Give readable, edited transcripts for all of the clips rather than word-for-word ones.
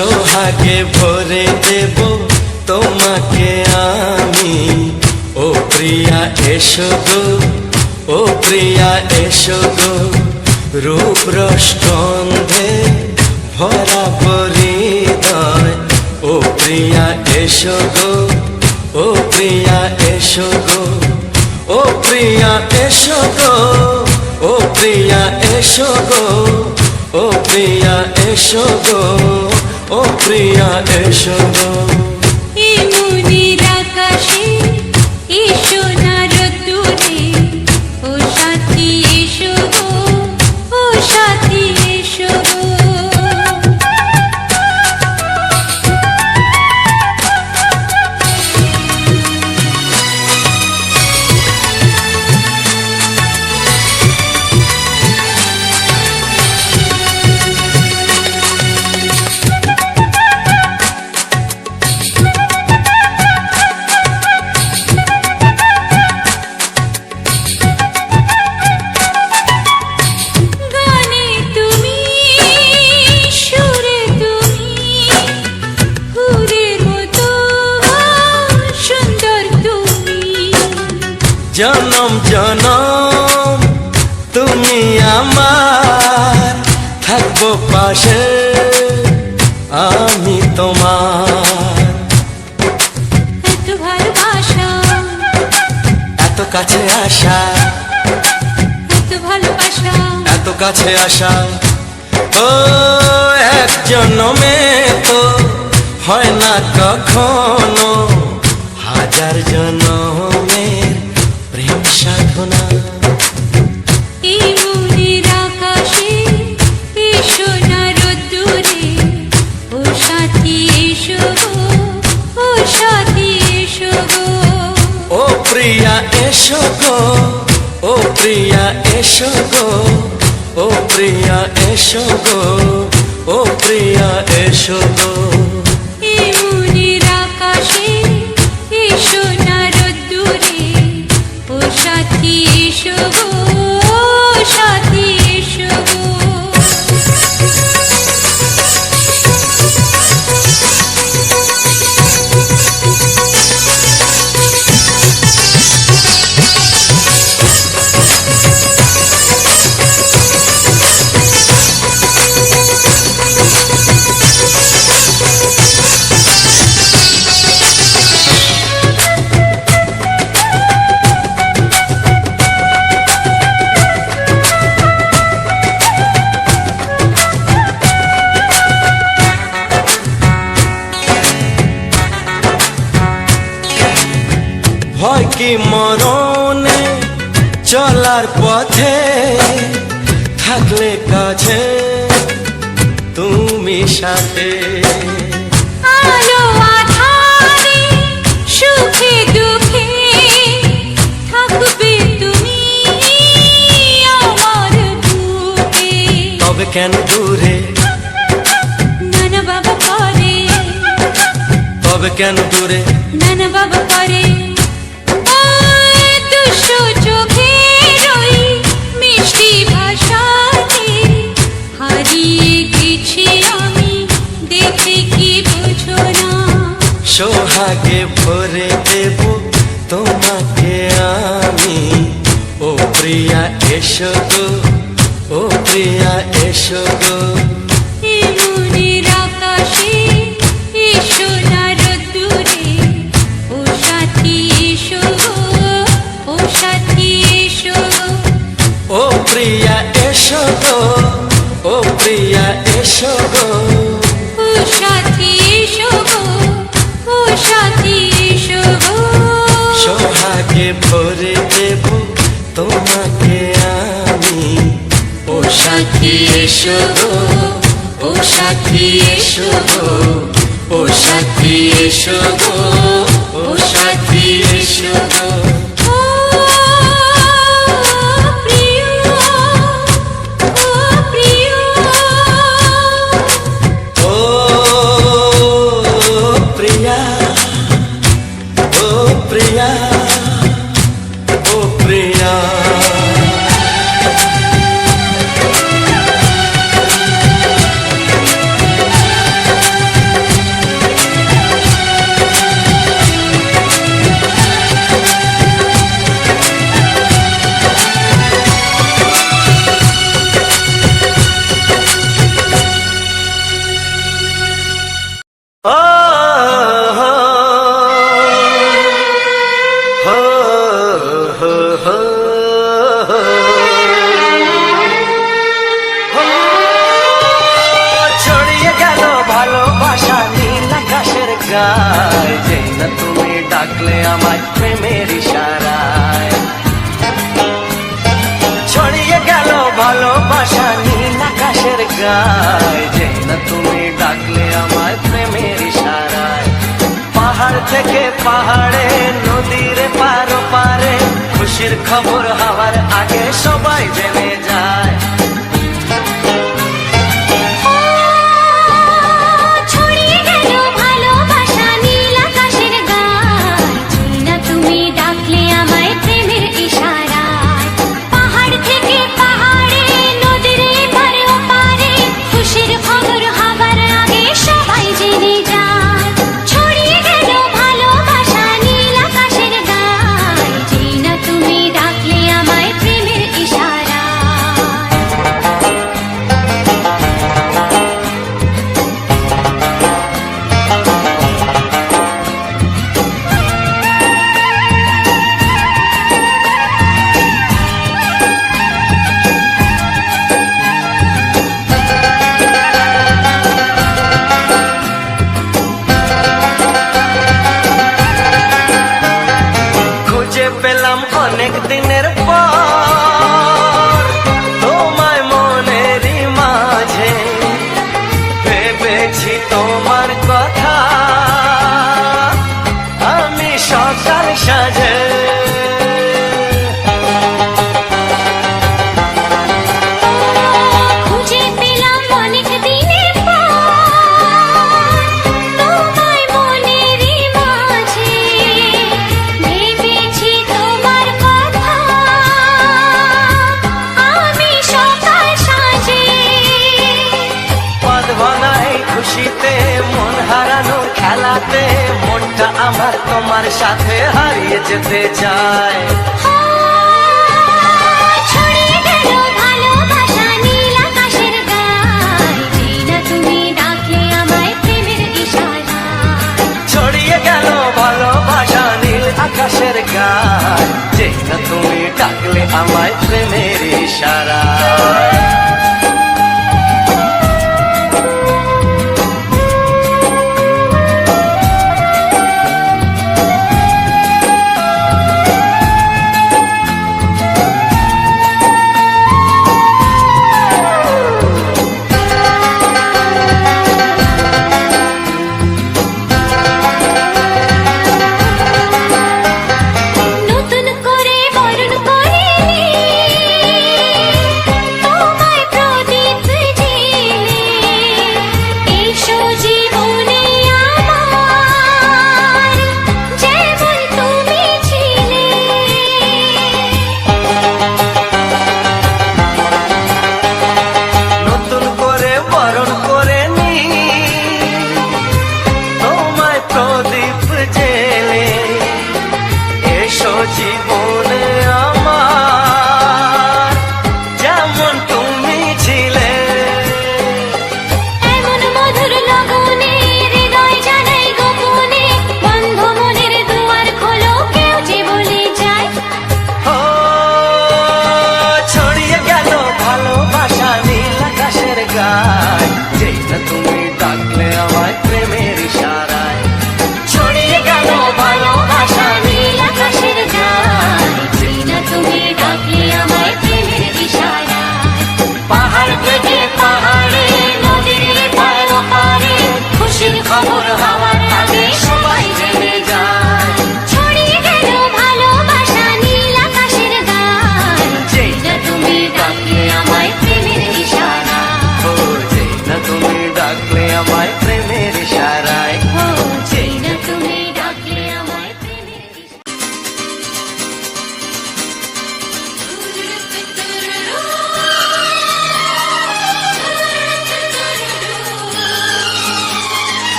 সোহাগে ভরে দেব তোমাকে আমি। ও প্রিয়া এসো গো, ও প্রিয়া এসো গো, রূপ রস গন্ধে ভরা হৃদয়। ও প্রিয়া এসো গো, ও প্রিয়া এসো গো, ও প্রিয়া এসো গো, ও প্রিয়া এসো গো, ও প্রিয়া এসো গো, ও প্রিয়া এসো গো। এই মনের আকাশে এসো না রোদ্দুরে, ও সাথী এসো গো, ও সাথী এসো গো। জনম জনম তুমি আমার, থাকবো পাশে আমি তোমার। এত ভালোবাসা, এত কাছে আসা, এত ভালোবাসা, এত কাছে আসা। ও এক জন্মে তো হয় না কখনো, হাজার জন্মের প্রেম সাধনা। এই মনের আকাশে এসো না রোদ্দুরে, ও সাথী এসো গো, ও সাথী এসো গো। ও প্রিয়া এসো গো, ও প্রিয়া এসো গো, ও প্রিয়া এসো গো, ও প্রিয়া এসো গো। এই মনের আকাশে এসো না রোদ্দুরে, ও সাথী এসো গো, ও সাথী এসো গো। ভয় কি মরণে চলার পথে, থাকলে কাছে তুমি সাথে। আলো আঁধারে সুখে দুঃখে থাকবে তুমি আমার বুকে। তবে কেন দূরে, নানা বাবা করে, তবে কেন দূরে, নানা বাবা করে। দুশো চোখের ওই মিষ্টি ভাষাতে হারিয়ে গেছি আমি, দেখে কি বোঝো না। সোহাগে ভরে দেব তোমাকে আমি। ও প্রিয়া এসো গো, ও প্রিয়া এসো গো। এই মনের আকাশে এসো না রোদ্দুরে, ও সাথী এসো গো, ও সাথী এসো গো। ও প্রিয়া এসো গো, ও প্রিয়া এসো গো, ও সাথী এসো গো, ও সাথী এসো গো। সোহাগে ভরে দেব তোমাকে আমি। ও সাথী এসো গো, ও সাথী এসো গো, ও সাথী এসো গো, ও সাথী এসো গো। ও প্রিয়, ও প্রিয়, ও প্রিয়া, ও প্রিয়া, ও প্রিয়া। ডাকলে আমায় প্রেমের ইশারায়। ছড়িয়ে গেল ভালোবাসা নীল আকাশের গায়, যে না তুমি ডাকলে আমায় প্রেমের ইশারায়। পাহাড় থেকে পাহাড়ে নদীর পারো পারে, খুশির খবর হওয়ার আগে সবাই জেনে যায়। ছড়িয়ে গেল ভালোবাসা নীল আকাশের গায়, যে না তুমি ডাকলে আমায় প্রেমের ইশারায়। পাহাড় থেকে পাহাড়ে নদীর এপারে ওপারে, খুশির খবর হবার আগে সবাই জেনে যায়। ছড়িয়ে গেল ভালোবাসা নীল আকাশের গায়, যে না তুমি ডাকলে আমায় প্রেমের ইশারায়। খুঁজে পেলাম অনেক দিনের পর তোমায় মনেরই মাঝে, ভেবেছি তোমার কথা আমি সকাল সাজে। খুঁজে পেলাম অনেক দিনের পর তোমায় মনেরই মাঝে, ভেবেছি তোমার কথা আমি সকাল সাজে। পদ ভাঙাই খুশিতে মন হারানোর খেলাতে, মনটা আমার তোমার সাথে হারিয়ে যেতে চায়। ছড়িয়ে গেল ভালোবাসা নীল আকাশের গায়, যে না তুমি ডাকলে আমায় প্রেমের ইশারায়। ছড়িয়ে গেল ভালোবাসা নীল আকাশের গায়, যে না তুমি ডাকলে আমায় প্রেমের ইশারায়। নতুন করে বরণ করিনি তোমায় প্রদীপ জেলে, এসো জীবনে আমার যেমন তুমি ছিলে। নতুন করে বরণ করে নি তোমায় প্রদীপ জেলে, এসো জীবনে আমার যেমন তুমি ছিলে। এমন মধুর লগনে হৃদয় জানাই গোপনে, বন্ধ মনের দুয়ার খোলো কেউ যে বলে যায়। ও ছড়িয়ে গেল ভালোবাসা নীল আকাশের গায়, যে না তুমি ডাকলে আমায় প্রেমের ইশারায়। ছড়িয়ে গেল ভালোবাসা নীল আকাশের গায়, যে না তুমি ডাকলে আমায় প্রেমের ইশারায়। পাহাড় থেকে পাহাড়ে নদীর পার পারে, খুশির খবর হওয়ার আগে সবাই জেনে যায়। ছড়িয়ে গেল ভালোবাসা নীল আকাশের গায়, যে না তুমি ডাকলে আমায় প্রেমের ইশারায়। ও যে না তুমি ডাকলে আমায় প্রেমের ইশারায়। ও যে না তুমি ডাকলে আমায় প্রেমের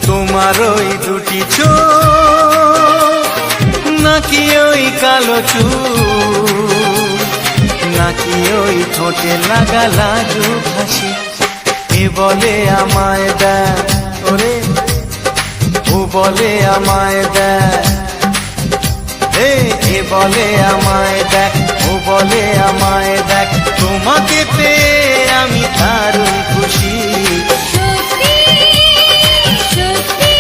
তোমার ওই দুটি চোখ নাকি ওই কালো চুল, নাকি ওই ঠোঁটে লাগা লাজু হাসি, এ বলে আমায় দেয় ওরে, ও বলে আমায় দেয়, এ এ বলে আমায় দেখ, ও বলে আমায় দেখ, তোমাকে পেয়ে আমি দারুণ খুশি। সত্যি সত্যি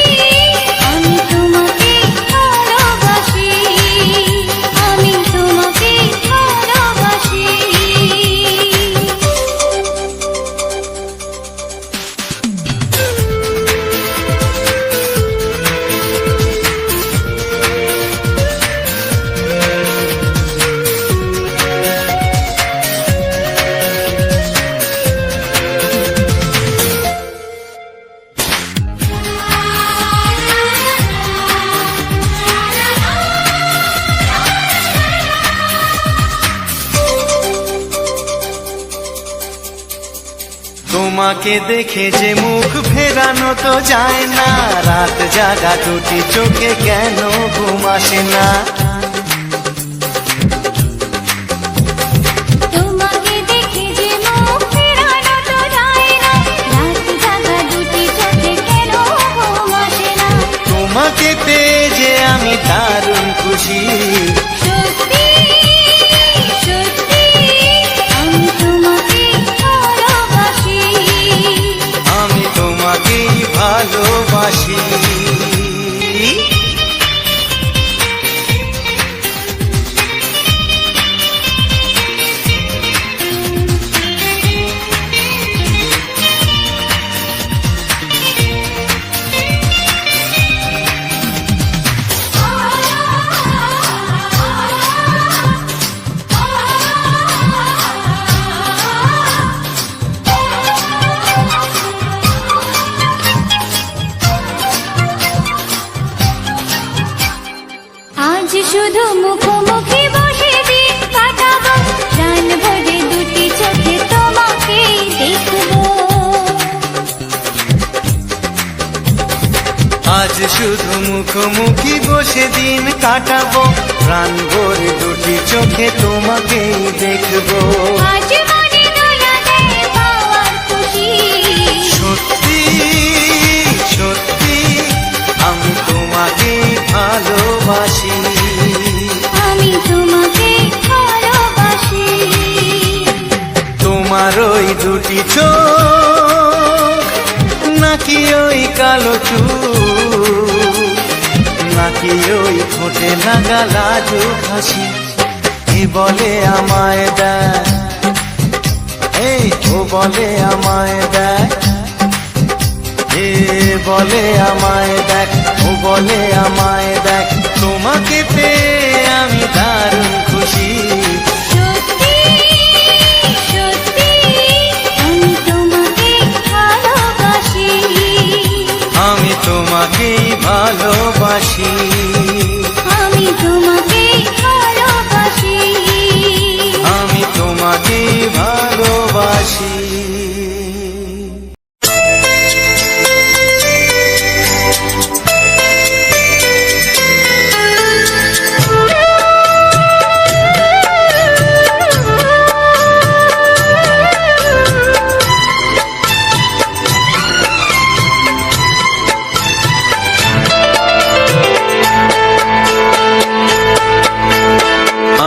আমি তোমাকে ভালোবাসি, আমি তোমাকে ভালোবাসি। তোমাকে দেখে যে মুখ ফেরানো তো যায় না, রাত জাগা দুটি চোখে কেন ঘুম আসে না। তোমাকে দেখে যে মুখ ফেরানো তো যায় না, রাত জাগা দুটি চোখে কেন ঘুম আসে না। তোমাকে পেয়ে যে আমি দারুণ খুশি। সত্যি সত্যি আমি তোমাকে ভালোবাসি, আমি তোমাকেই ভালোবাসি। আজ শুধু মুখোমুখি বসে দিন কাটাবো, প্রাণ ভরে দুটি চোখে তোমাকে দেখবো। আজ শুধু মুখোমুখি বসে দিন কাটাবো, প্রাণ ভরে দুটি চোখে তোমাকেই দেখবো। আজ মনে দোলা দেয় পাওয়ার খুশি। সত্যি সত্যি আমি তোমাকেই ভালোবাসি। আমি তোমাকে ভালোবাসি। তোমার ওই দুটি চোখ, নাকি ওই কালো চুল, নাকি ওই ঠোঁটে লাগা লাজুক হাসি, এ বলে আমায় দেখ, এই ও বলে আমায় দেখ, এ বলে আমায় দেখ, ও বলে আমায় দেখ, তোমাকে পেয়ে আমি দারুণ খুশি। সত্যি সত্যি আমি তোমাকে ভালোবাসি, আমি তোমাকেই ভালোবাসি। আমি তোমাকে ভালোবাসি। আমি তোমাকেই ভালোবাসি।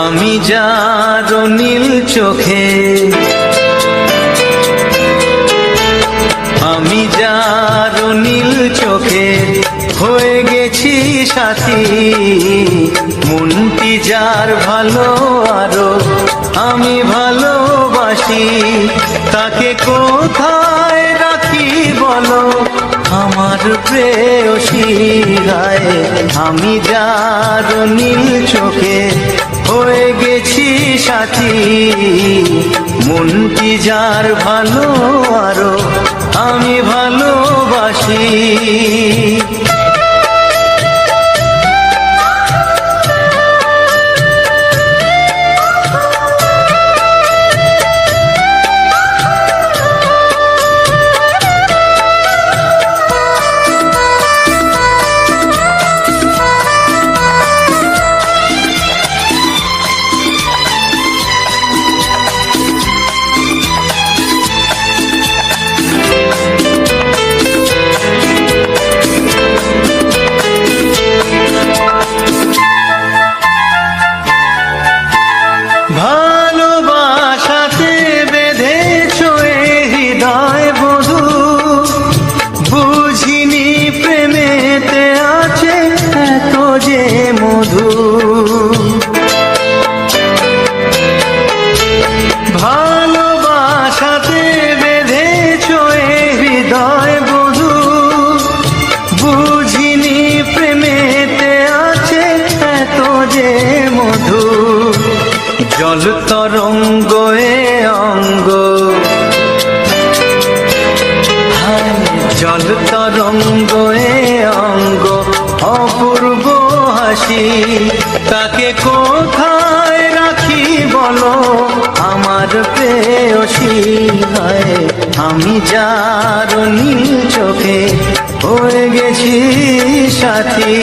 আমি যার নীল চোখে, আমি যার নীল চোখে হয়ে গেছি সাথী, মনটি যার ভালো আরো আমি ভালোবাসি, তাকে কোথায় রাখি বলো আমার প্রেয়সী গায়ে। আমি যার নীল চোখে হয়ে গেছি সাথী, মনটি যার ভালো আরো আমি ভালোবাসি। বুঝিনি প্রেমেতে আছে এত যে মধু, ভালোবাসাতে বেঁধেছ এ হৃদয় বধু। বুঝিনি প্রেমেতে আছে এত যে মধু, জল তরঙ্গ এ অঙ্গ, হায় জল তরঙ্গ এ অঙ্গ, অপূর্ব হাসি তাকে কোথায় রাখি বলো আমার প্রেয়সী। হায় আমি যার নীল চোখে হয়ে গেছি সাথী।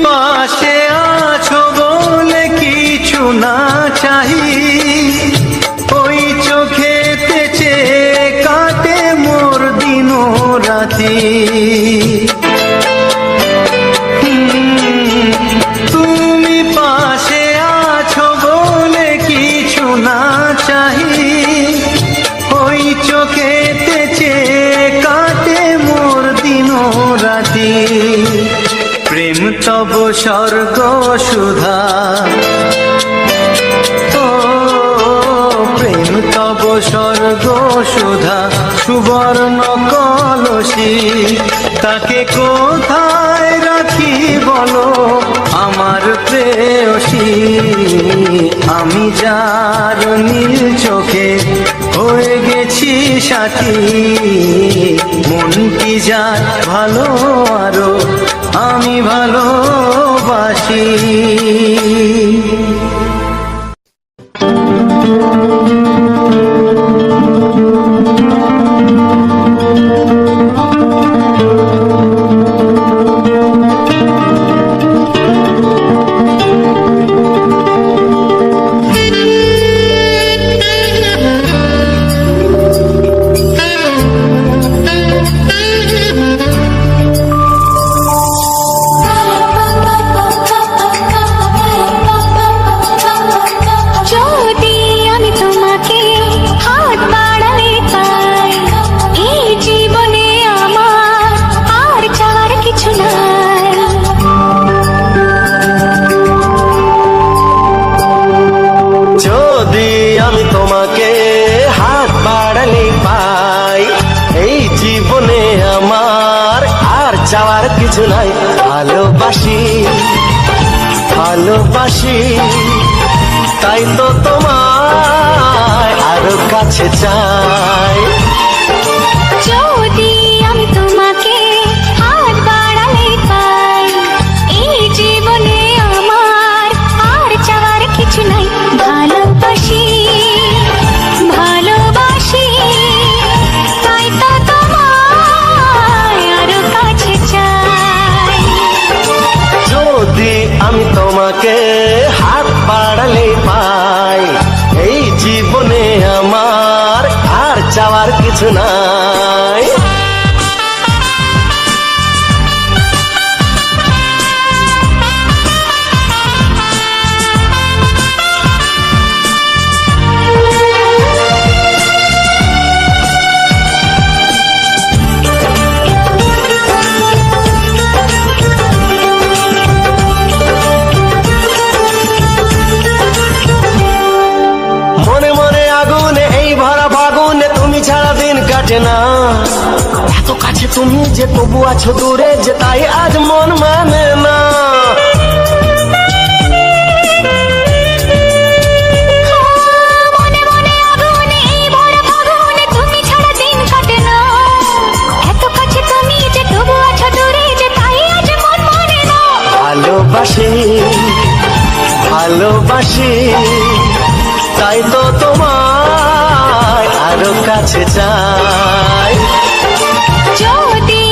পাশে আছো বলে কিছু না চাহি, ওই চোখেতে চেয়ে কাটে মোর দিন রাতি। তুমি পাশে আছো বলে কিছু না চাহি, ওই চোখেতে চেয়ে কাটে মোর দিন রাতি। প্রেম তব স্বর্গ সুধা, ও প্রেম তব স্বর্গ সুধা, সুবর্ণ কলসী তাকে কোথায় রাখি বলো আমার প্রেয়সী। আমি যার নীল চোখে হয়ে গেছি সাথী, মন কি যার ভালো আরো আমি ভালোবাসি। চাওয়ার কিছু নাই, ভালোবাসি ভালোবাসি তাই তো তোমায় আরো কাছে চাই। যদি আমি তোমাকে হাত বাড়ালে পাই, এই জীবনে আমার আর চাওয়ার কিছু নাই। ভালোবাসি ভালোবাসি তাই তো তোমায় আরো কাছে চাই। যদি আমি তোমাকে হাত বাড়ালে পাই, এই জীবনে আমার আর চাওয়ার কিছু নাই। না এত কাছে তুমি যে তবু আছো দূরে, যে তাই আজ মন মানে না। ভালোবাসি ভালোবাসি তাই তো তোমায় আরো কাছে চাই। যদি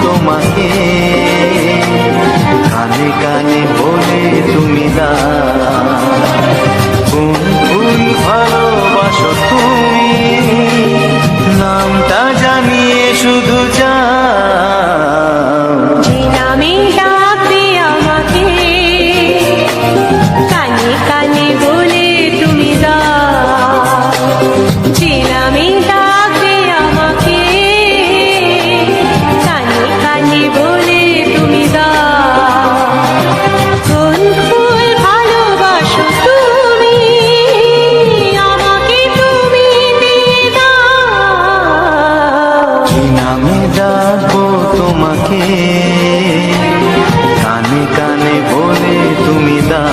তোমাকে, কানে কানে বলে তুমি দাও। কোন ফুল ভালোবাসো তুমি, নামটা জানিয়ে শুধু যাও। যে নামে ডাকবে আমাকে, কানে কানে বলে তুমি দাও। যে নামে ডাকবে আমাকে, কানে কানে বলে তুমি দাও। কোন ফুল ভালোবাসো তুমি, আমাকে তুমি দিয়ে দাও। কি নামে ডাকবো তোমাকে, কানে কানে বলে তুমি দাও।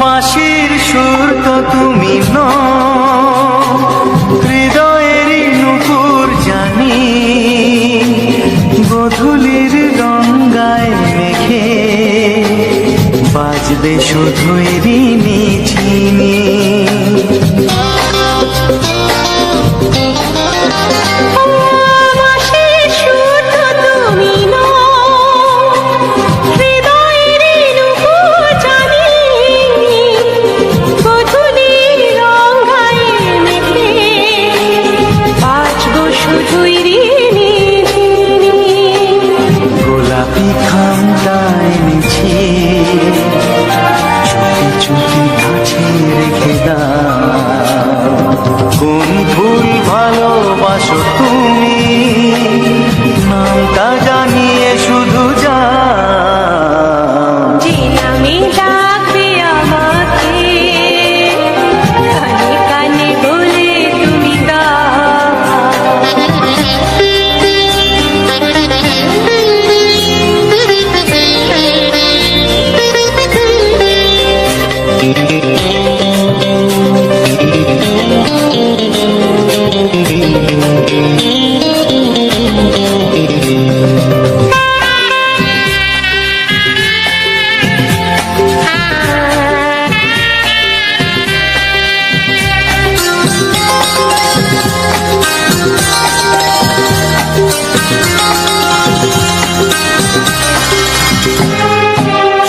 বাঁশির সুর তো তুমি নও, হৃদয়েরই নুপুর জানি। গোধূলির গঙ্গায় মেঘে বাজবে শুধুই রিনি ঝিনি। বাঁশির সুর তো তুমি নও, হৃদয়ের নুপুর জানি। গোধূলির গঙ্গায় মেঘে বাজবো শুধুই রিনি ঝিনি। গোলাপি খামটায় নিছি, চুপি চুপি কাছে রেখে দাও। কোন ফুল ভালোবাসো তুমি, নামটা জানিয়ে শুধু যাও। যে নামে ডাকবে আমাকে, কানে কানে বলে তুমি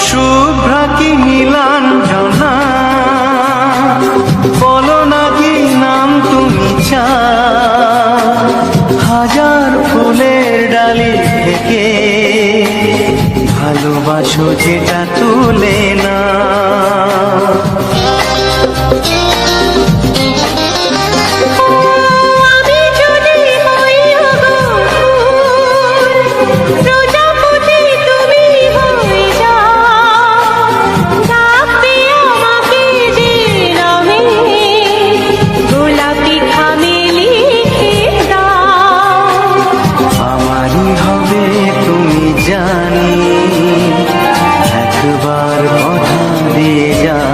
শুভ্রা কি নীলাঞ্জনা, বলো না কি নাম তুমি চাও। হাজার ফুলের ডালি থেকে ভালোবাসো যেটা তুলে না। আমি যদি হই প্রজাপতি, তুমি হয়ে যাও। ডাকবে আমাকে যে নামে, গোলাপি খামে লিখে দাও। আমারই হবে তুমি জানি, একবার কথা দিয়ে যাও।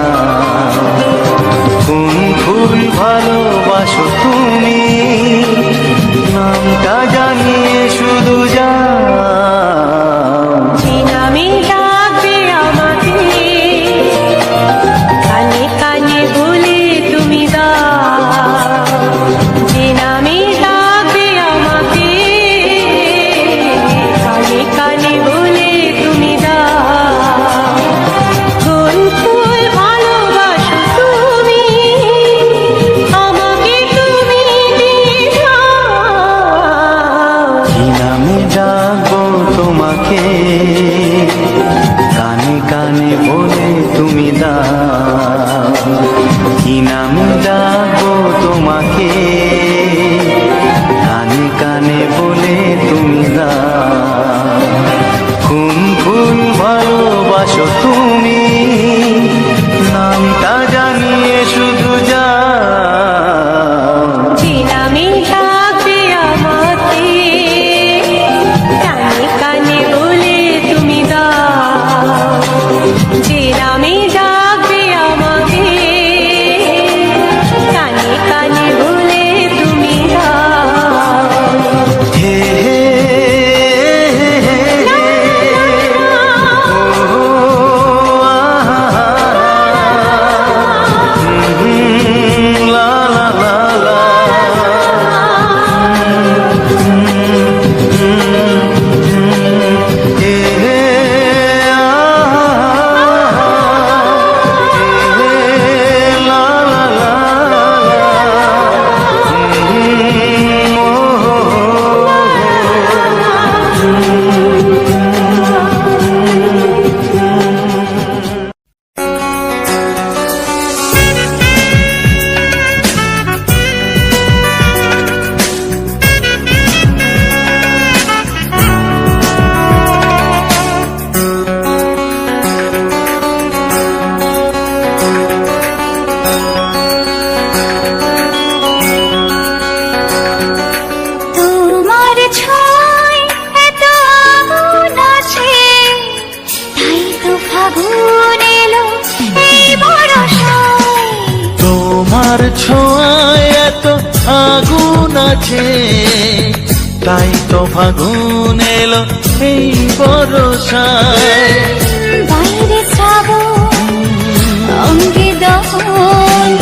কোন ফুল ভালোবাসো তুমি, নামটা জানিয়ে শুধু যাও। যে নামে ডাকবে আমাকে, কানে কানে বলে তুমি দাও। যে নামে ডাকবে আমাকে, কানে কানে বলে তুমি দাও। কোন ফুল ভালোবাসো তুমি, আমাকে তুমি দিয়ে দাও। কি নামে ডাকবো তোমাকে, কানে কানে বলে তুমি দাও। কি নামে ডাকবো তোমাকে, কানে কানে বলে তুমি দাও। তোমার ছোঁয়ায় এত আগুন আছে, তাই তো ফাগুন এলো এই বরষায়। বাইরে শ্রাবণ, অঙ্গে দহন,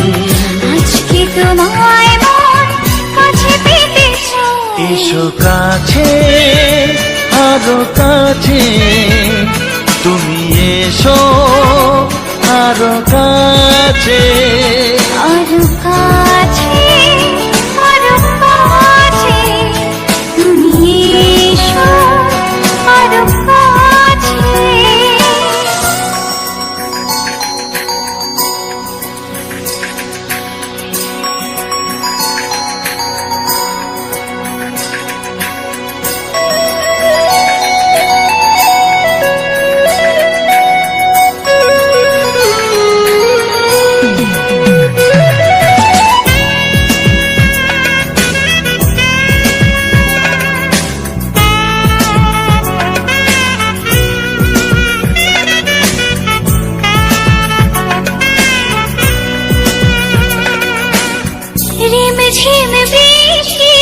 আজকে তোমায় মন কাছে পেতে চায়। এসো কাছে, আরো কাছে, তুমি এসো আরো কাছে। আরো কাছে, আরো কাছে, তুমি এসো আরো কাছে। ঝিম বৃষ্টি,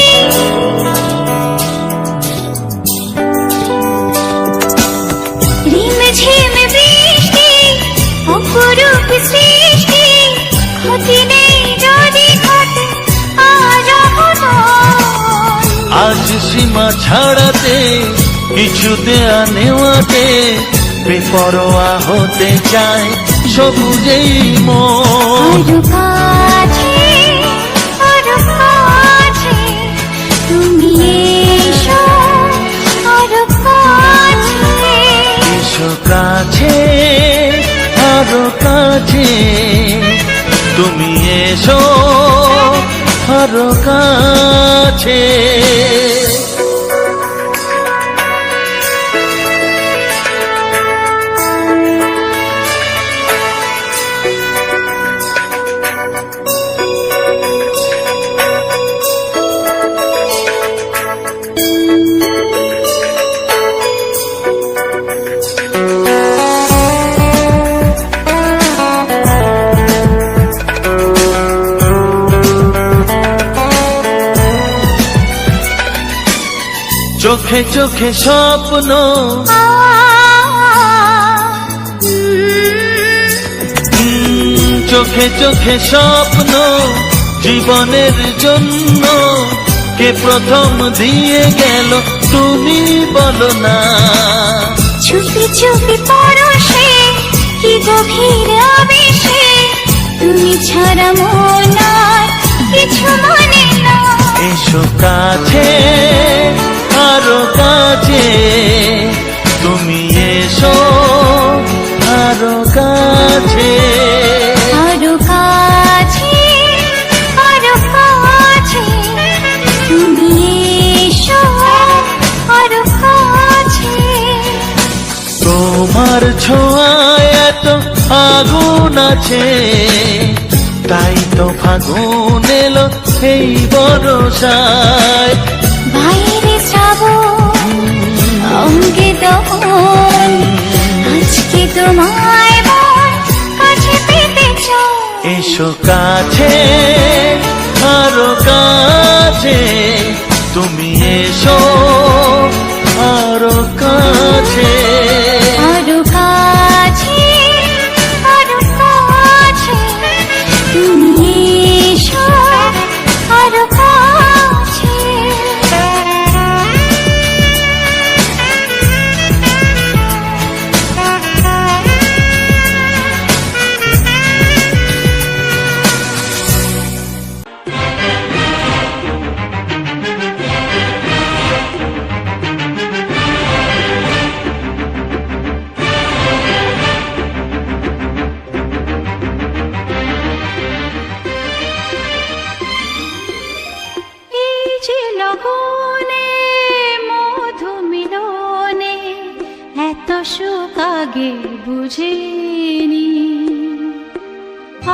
রিম ঝিম বৃষ্টি, অপরূপ সৃষ্টি, ক্ষতি নেই যদি ঘটে আজ অঘটন। আজ সীমা ছাড়াতে, কিছু দেয়া নেওয়াতে, বেপরোয়া হতে চায় সবুজেই মন। আরো কাছে, আরো কাছে, তুমি এসো আরো কাছে। এসো কাছে, আরো কাছে, তুমি এসো আরো কাছে। চোখে চোখে স্বপ্ন, চোখে চোখে স্বপ্ন, জীবনের জন্য কে প্রথম দিয়ে গেল তুমি বলো না। চুপি চুপি পরশে, কি গভীর আবেশে, তুমি ছাড়া মন আর কিছু মনে না। এসো কাছে, আরো কাছে, তুমি এসো আরো কাছে। আরো কাছে, আরো কাছে, তুমি এসো আরো কাছে। তোমার ছোঁয়ায় এত আগুন আছে, তাই তো ফাগুন এলো এই বরষায়। বাইরে শ্রাবণ, অঙ্গে দহন, আজকে তোমায় মন কাছে পেতে চায়। এসো কাছে, আরো কাছে, তুমি এসো আরো কাছে। আরো কাছে, আরো কাছে, তুমি এসো আরো কাছে। সুখ আগে বুঝিনি,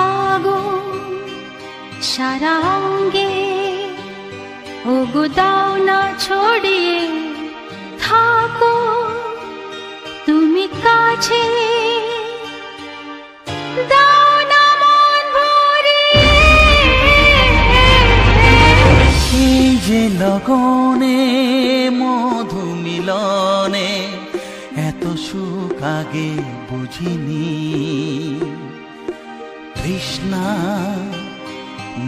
আগুন সারা অঙ্গে ওগো দাও না ছড়িয়ে থাকো তুমি কাছে, দাও না মন ভরিয়ে যে লগনে মধু মিলনে এত সুখ আগে বুঝিনি। তৃষ্ণা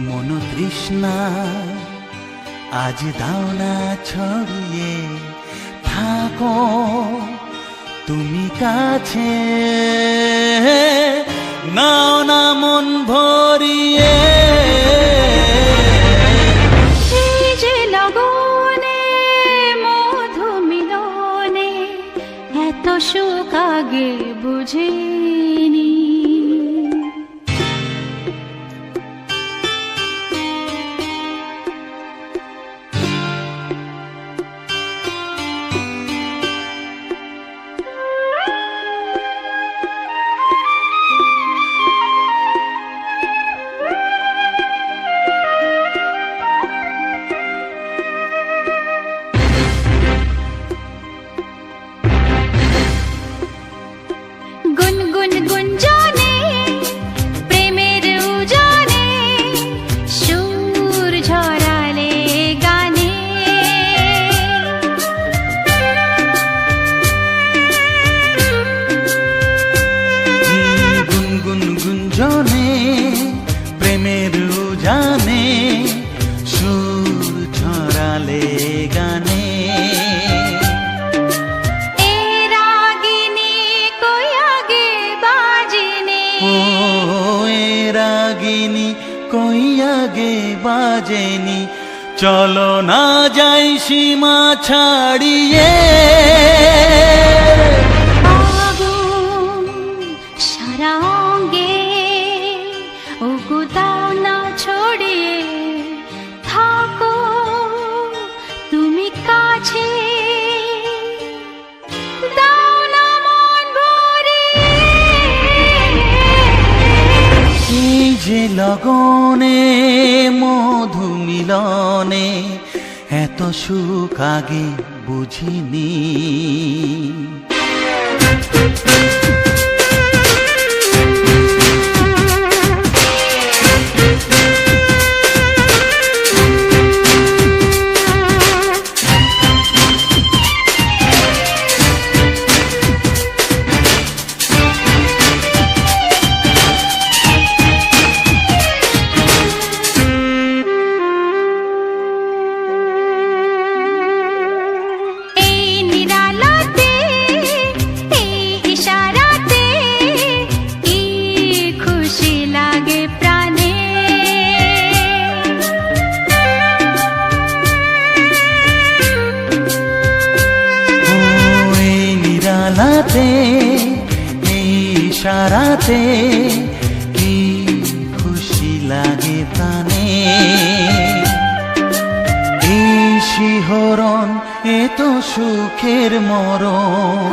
মন তৃষ্ণা আজ দাও না ছড়িয়ে, থাকো তুমি কাছে, নাও না মন ভরিয়ে। এই যে লগনে মধু মিলনে এত সুখ আগে বুঝিনি। গুনগুন গুঞ্জনে প্রেমের উজানে সুর ঝরালে গানে। গুনগুন গুঞ্জনে প্রেমের উজানে সুর ছড়ালে গানে। এ রাগিনী কই আগে বাজেনি, ও এ রাগিনী কই আগে বাজেনি, চলো না যাই সীমা ছাড়িয়ে। আগুন সারা অঙ্গে ওগো দাও না ছড়িয়ে, থাকো তুমি কাছে, দাও না মন ভরিয়ে। এই যে লগনে মধু মিলনে এত সুখ আগে বুঝিনি। এই নিরালাতে এই ইশারাতে কি খুশি লাগে প্রাণে। ও এই নিরালাতে এই ইশারাতে কি খুশি লাগে প্রাণে। এই শিহরণ এ তো সুখের মরণ।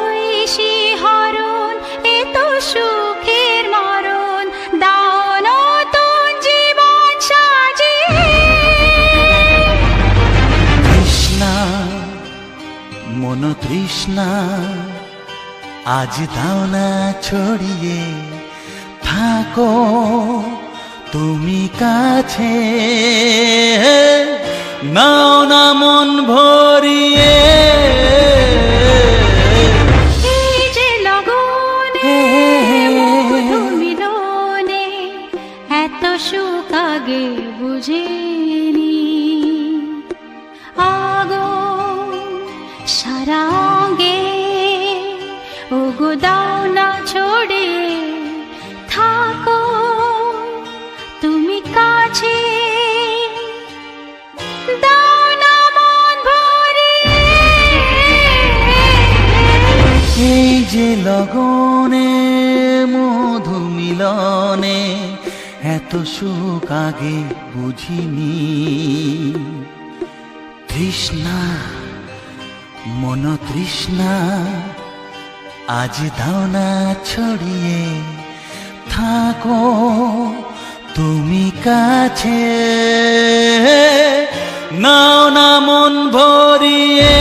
ওই শিহরণ এ তো সুখের মরণ, দাও নতুন জীবন সাজিয়ে। তৃষ্ণা মন তৃষ্ণা আজ দাও না ছড়িয়ে, থাকো তুমি কাছে, নাও না মন ভরিয়ে। এই যে লগনে মধু মিলনে এত সুখ আগে বুঝিনি। আগুন সারা অঙ্গে ওগো দাও না ছড়িয়ে, থাকো তুমি কাছে, দাও না মন ভরিয়ে। এই যে লগনে মধু মিলনে এত সুখ আগে বুঝিনি। তৃষ্ণা মন তৃষ্ণা আজ দাও না ছড়িয়ে, থাকো তুমি কাছে, নাও না মন ভরিয়ে।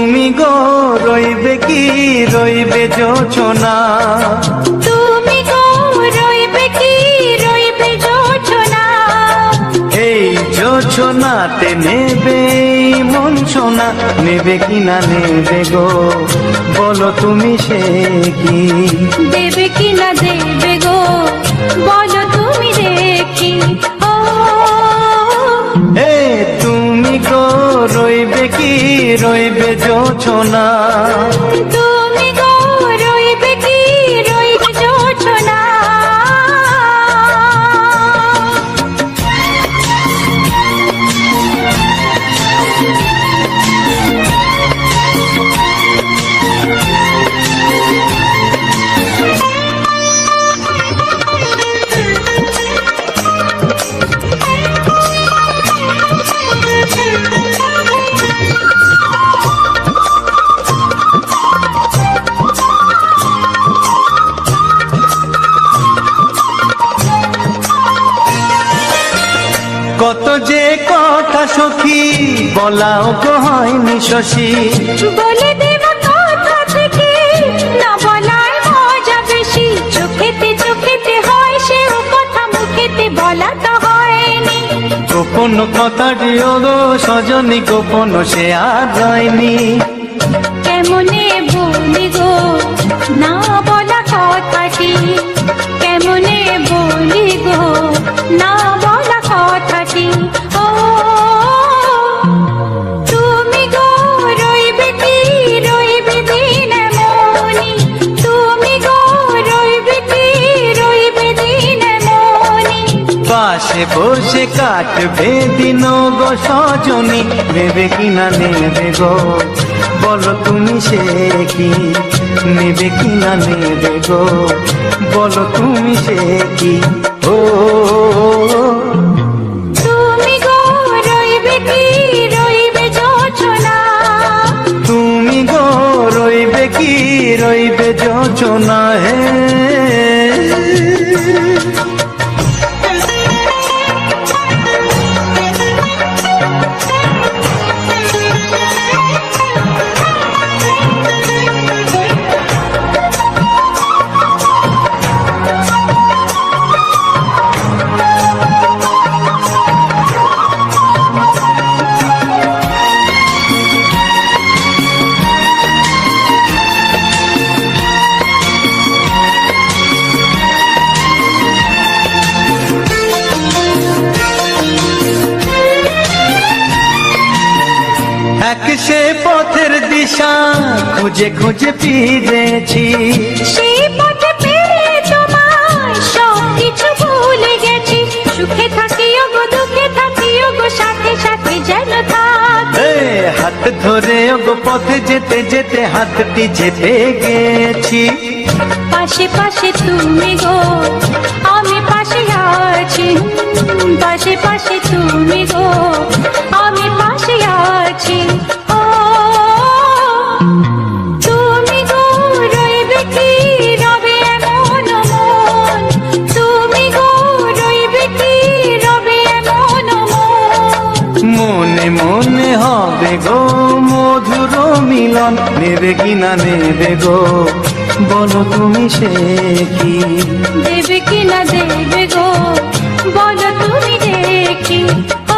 তুমি গো রইবে কি রইবে জোছনা, তুমি গো রইবে কি রইবে জোছনা, এই জোছনাতে নেবে এই মন সোনা, নেবে কি না নেবে গো বলো তুমি সে কি, দেবে কি না দেবে গো বলো তুমি দেখি। ও এ তুমি গো রইবে কি রইবে জোছনা, তুমি গো রইবে কি রইবে জোছনা। কত যে কথা সখী বলাও গো হয়নি শশী, বলে দেব কথা থেকে না বলার মজা বেশি, চোখেতে চোখেতে হয় সেও কথা মুখেতে বলা তো হয়নি। গোপন কথাটি ও গো সজনী গোপন সে আর হয়নি, কেমনে বলি গো না বলা কথাটি, কেমনে বলি গো না বলা কথাটি। ও তুমি গো রইবে কি রইবে দিন মনি, তুমি গো রইবে কি রইবে দিন মনি, পাশে বসে কাটবে দিন গো সজনী, নেবে কি না নেবে গো বলো তুমি সে কি, নেবে কি না নেবে গো বলো তুমি সে কি। ও তুমি গো রইবে কি রইবে জোছনা, তুমি গো রইবে কি রইবে জোছনা, হে এক সে পথের দিশা খুঁজে খুঁজে ফিরেছি, সেই পথে পেরে তোমায় সব কিছু ভুলে গেছি, সুখে থাকিও গো দুঃখে থাকিও গো সাথে সাথে যেন থাক। এ হাত ধরে গো পথে যেতে যেতে হাতটি চেপে গেছি, পাশে পাশে তুমি গো আমি পাশে আছি, পাশে পাশে তুমি গো আমি পাশে আছি। ও তুমি গো রইবে কি রবে এমন মন, তুমি গো রইবে কি রবে এমন মন, মনে মনে হবে গো মধুর মিলন, নেবে কি না নেবে গো বলো তুমি সে কি, দেবে কি না দেবে গো বলো তুমি দেখি। ও